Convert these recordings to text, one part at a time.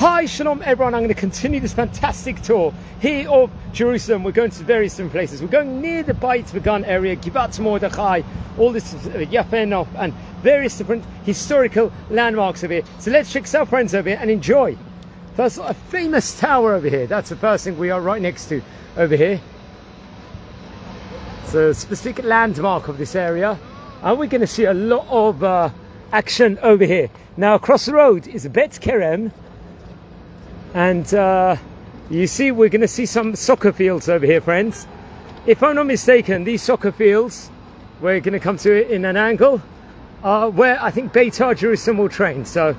Hi, shalom everyone. I'm going to continue this fantastic tour here of Jerusalem. We're going to various different places. We're going near the Bayit V'Gan area, Givat Mordechai, all this Yafenov, and various different historical landmarks over here. So let's check our friends over here and enjoy. First, a famous tower over here. That's the first thing we are right next to over here. It's a specific landmark of this area. And we're going to see a lot of action over here. Now, across the road is Bet Kerem. And you see, we're going to see some soccer fields over here, friends. If I'm not mistaken, these soccer fields, we're going to come to it in an angle, where I think Beitar Jerusalem will train. So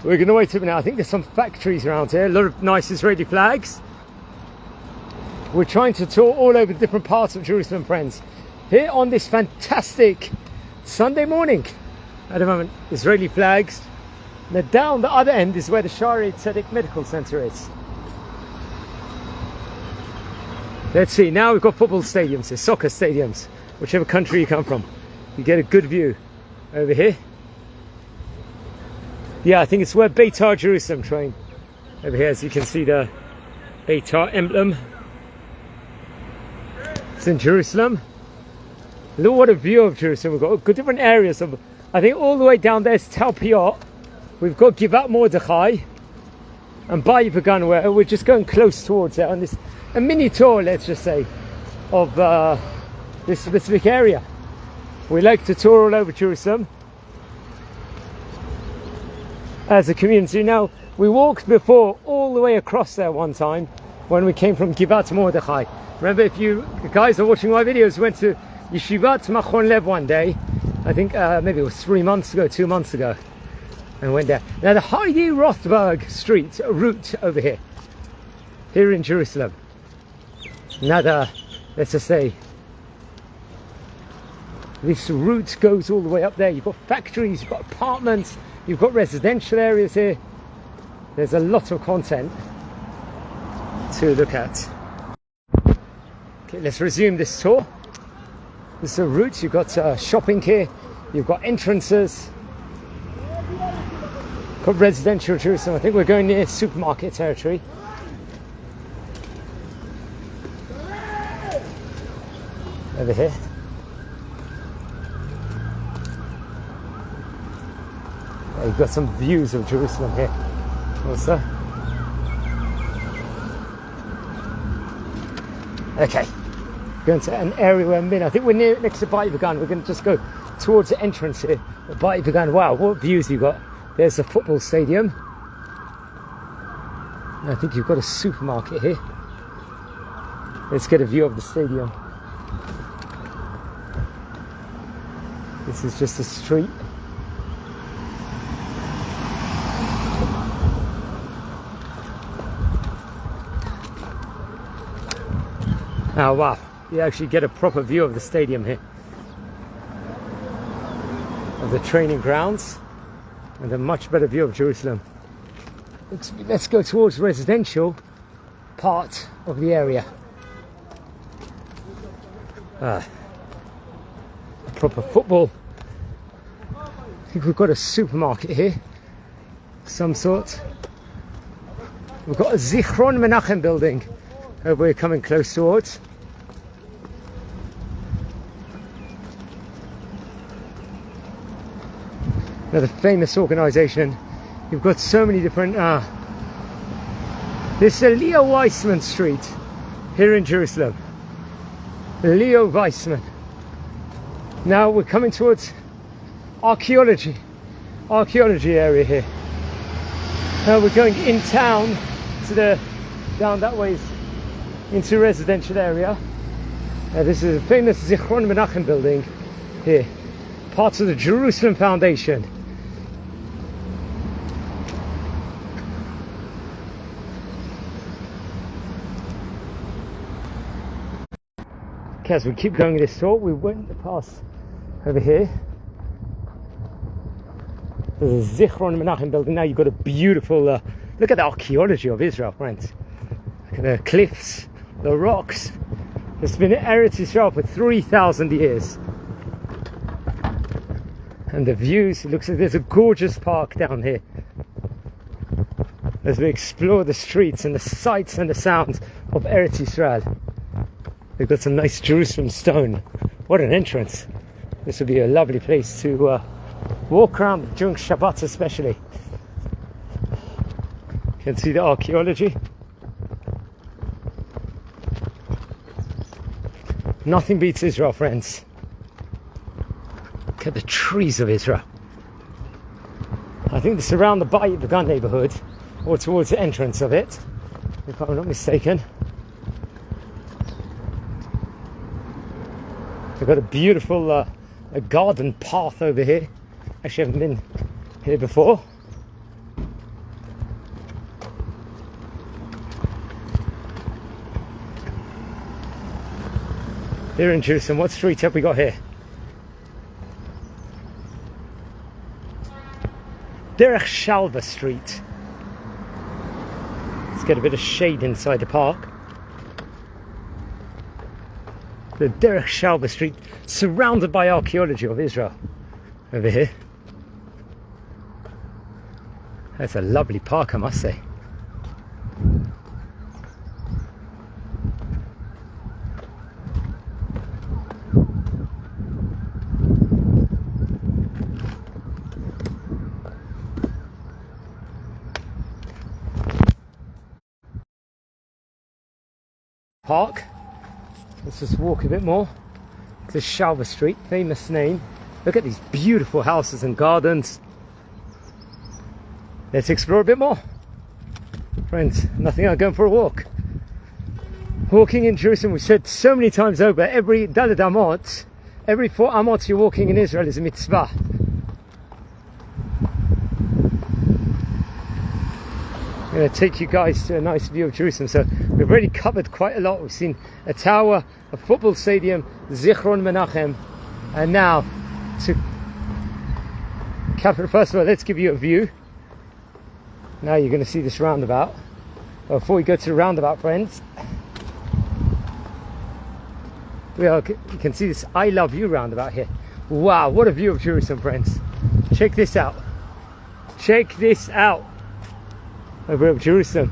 we're going to wait a minute. I think there's some factories around here, a lot of nice Israeli flags. We're trying to tour all over different parts of Jerusalem, friends. Here on this fantastic Sunday morning, at the moment, Israeli flags. Now down the other end is where the Shari Tzedek Medical Center is. Let's see, now we've got football stadiums, soccer stadiums, whichever country you come from. You get a good view over here. Yeah, I think it's where Beitar Jerusalem train. Over here, as you can see, the Beitar emblem. It's in Jerusalem. Look what a view of Jerusalem. We've got different areas of, I think all the way down there is Talpiot. We've got Givat Mordechai and Bayit V'Gan, where we're just going close towards it on this, a mini tour, let's just say, of this specific area. We like to tour all over Jerusalem as a community. Now, we walked before all the way across there one time when we came from Givat Mordechai. Remember, if you guys are watching my videos, we went to Yeshivat Machon Lev one day. I think maybe it was 2 months ago. And went there. Now the Heidi Rothberg Street route over here in Jerusalem. Now let's just say, this route goes all the way up there. You've got factories, you've got apartments, you've got residential areas here. There's a lot of content to look at. Okay, let's resume this tour. This is a route. You've got shopping here, you've got entrances. Got residential Jerusalem. I think we're going near supermarket territory. Over here. You've got some views of Jerusalem here also. Okay. Going to an area where I think we're next to Bayit V'Gan. We're going to just go towards the entrance here. Bayit V'Gan. Wow, what views you've got. There's a football stadium. I think you've got a supermarket here. Let's get a view of the stadium. This is just a street. Oh wow, you actually get a proper view of the stadium here. Of the training grounds. And a much better view of Jerusalem. Let's go towards the residential part of the area. A proper football. I think we've got a supermarket here, some sort. We've got a Zichron Menachem building we're coming close towards. Another famous organization. You've got so many different this is Leo Weissman Street here in Jerusalem. Leo Weissman. Now we're coming towards archaeology area here. Now we're going in town to down that way into residential area. This is a famous Zichron Menachem building here, parts of the Jerusalem Foundation. As we keep going this tour, we went past over here. There's a Zichron Menachem building. Now you've got a beautiful look at the archaeology of Israel, friends. Look at the cliffs, the rocks. It's been in Eretz Israel for 3,000 years. And the views, it looks like there's a gorgeous park down here. as we explore the streets and the sights and the sounds of Eretz Yisrael. They've got some nice Jerusalem stone. What an entrance. This would be a lovely place to walk around during Shabbat especially. You can see the archaeology. Nothing beats Israel, friends. Look at the trees of Israel. I think this is around the Bayit V'Gan neighborhood, or towards the entrance of it, if I'm not mistaken. They've got a beautiful a garden path over here. Actually, I haven't been here before. Here in Jerusalem, what street have we got here? Derech Shalva Street. Let's get a bit of shade inside the park. The Derech Shalva Street, surrounded by archaeology of Israel. Over here. That's a lovely park, I must say. Park. Let's just walk a bit more to Shalva Street, famous name. Look at these beautiful houses and gardens. Let's explore a bit more. Friends, nothing like going for a walk. Walking in Jerusalem, we've said so many times over, every Daled Amot, every 4 Amot you're walking in Israel is a mitzvah. I'm going to take you guys to a nice view of Jerusalem. So we've already covered quite a lot. We've seen a tower, a football stadium, Zichron Menachem, and now to capital. First of all, let's give you a view. Now you're going to see this roundabout. Before we go to the roundabout, friends, you can see this I Love You roundabout here. Wow, what a view of Jerusalem, friends. Check this out. Check this out. Over of Jerusalem.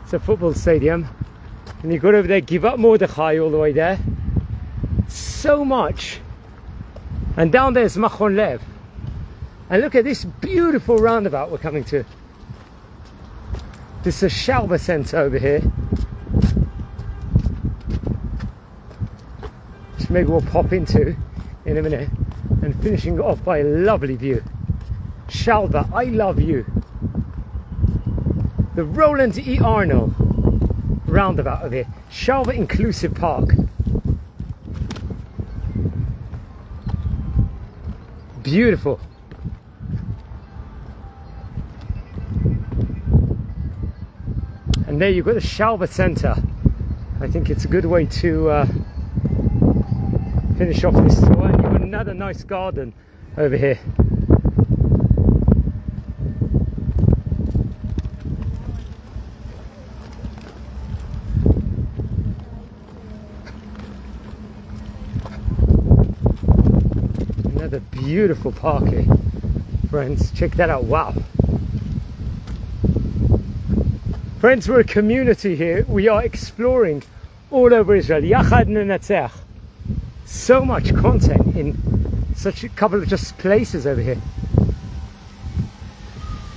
It's a football stadium. And you've got over there, Givat Mordechai all the way there. So much. And down there's Machon Lev. And look at this beautiful roundabout we're coming to. This is a Shalva Center over here. Which maybe we'll pop into in a minute. And finishing off by a lovely view. Shalva, I love you. The Roland E. Arno roundabout over here. Shalva Inclusive Park. Beautiful. And there you've got the Shalva Center. I think it's a good way to finish off this tour. And you've got another nice garden over here. Another beautiful park here, friends. Check that out. Wow. Friends, we're a community here. We are exploring all over Israel. Yachad Nenatzach. So much content in such a couple of just places over here.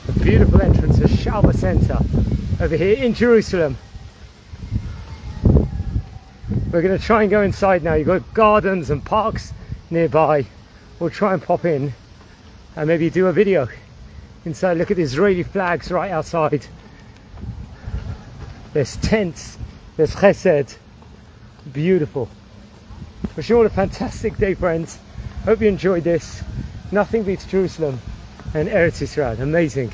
A beautiful entrance to Shalva Center over here in Jerusalem. We're going to try and go inside now. You've got gardens and parks nearby. We'll try and pop in and maybe do a video inside. Look at the Israeli flags right outside. There's tents, there's chesed. Beautiful. Wish you all a fantastic day, friends. Hope you enjoyed this. Nothing beats Jerusalem and Eretz Yisrael. Amazing.